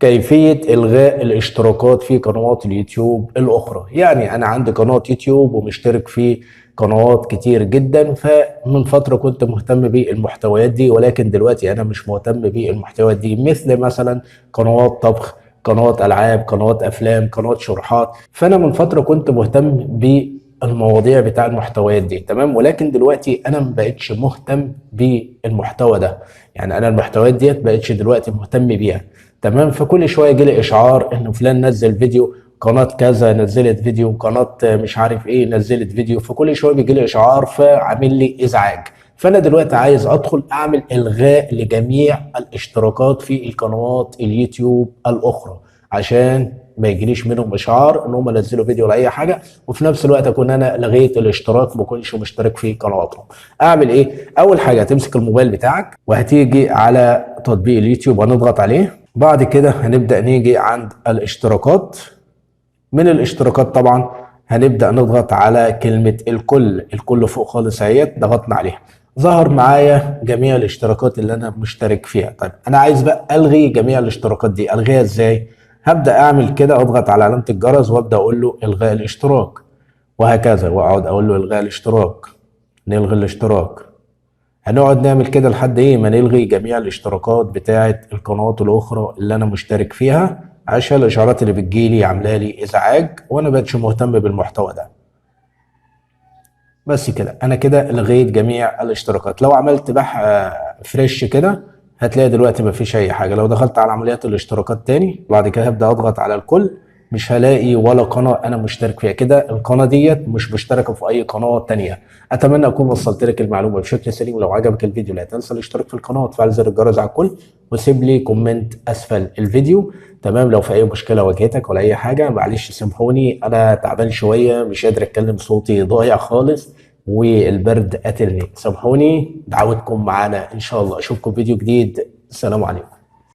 كيفية إلغاء الاشتراكات في قنوات اليوتيوب الأخرى. يعني أنا عندي قناة يوتيوب ومشترك في قنوات كتير جدا، فمن فترة كنت مهتم بالمحتويات دي، ولكن دلوقتي أنا مش مهتم بالمحتويات دي، مثل مثلا قنوات طبخ، قنوات ألعاب، قنوات أفلام، قنوات شروحات. فأنا من فترة كنت مهتم بالمواضيع بتاع المحتويات دي، تمام، ولكن دلوقتي أنا مبقتش مهتم بالمحتوى ده. يعني أنا المحتويات ديت مبقتش دلوقتي مهتم بيها، تمام. فكل شويه يجي لي اشعار انه فلان نزل فيديو، قناه كذا نزلت فيديو، قناه مش عارف ايه نزلت فيديو، فكل شويه بيجي لي اشعار فعامل لي ازعاج. فانا دلوقتي عايز ادخل اعمل الغاء لجميع الاشتراكات في القنوات اليوتيوب الاخرى، عشان ما يجيليش منهم اشعار ان هم نزلوا فيديو ولا اي حاجه، وفي نفس الوقت اكون انا لغيت الاشتراك ما اكونش مشترك في قنواتهم. اعمل ايه؟ اول حاجه هتمسك الموبايل بتاعك وهتيجي على تطبيق اليوتيوب وهنضغط عليه. بعد كده هنبدأ نيجي عند الاشتراكات. من الاشتراكات طبعا هنبدأ نضغط على كلمة الكل. الكل فوق خالص اهيت، ضغطنا عليها، ظهر معايا جميع الاشتراكات اللي انا مشترك فيها. طيب انا عايز بقى الغي جميع الاشتراكات دي، الغيها ازاي؟ هبدأ اعمل كده، اضغط على علامة الجرس وابدأ اقول له الغاء الاشتراك، وهكذا، واقعد اقول له الغاء الاشتراك، نلغي الاشتراك. هنقعد نعمل كده لحد ايه ما نلغي جميع الاشتراكات بتاعه القنوات الاخرى اللي انا مشترك فيها، عشان الاشعارات اللي بتجيلي عامله لي ازعاج وانا مبقتش مهتم بالمحتوى ده. بس كده انا كده لغيت جميع الاشتراكات. لو عملت فريش كده هتلاقي دلوقتي مفيش اي حاجه. لو دخلت على عمليات الاشتراكات تاني بعد كده هبدا اضغط على الكل، مش هلاقي ولا قناه انا مشترك فيها. كده القناه ديت مش مشتركه في اي قناه تانيه. اتمنى اكون وصلت لك المعلومه بشكل سليم. لو عجبك الفيديو لا تنسى الاشتراك في القناه وتفعل زر الجرس على الكل، وسيب لي كومنت اسفل الفيديو، تمام. لو في اي مشكله واجهتك ولا اي حاجه معلش سامحوني، انا تعبان شويه مش قادر اتكلم، صوتي ضايع خالص والبرد قاتلني، سامحوني. دعوتكم معانا ان شاء الله. اشوفكم فيديو جديد، السلام عليكم.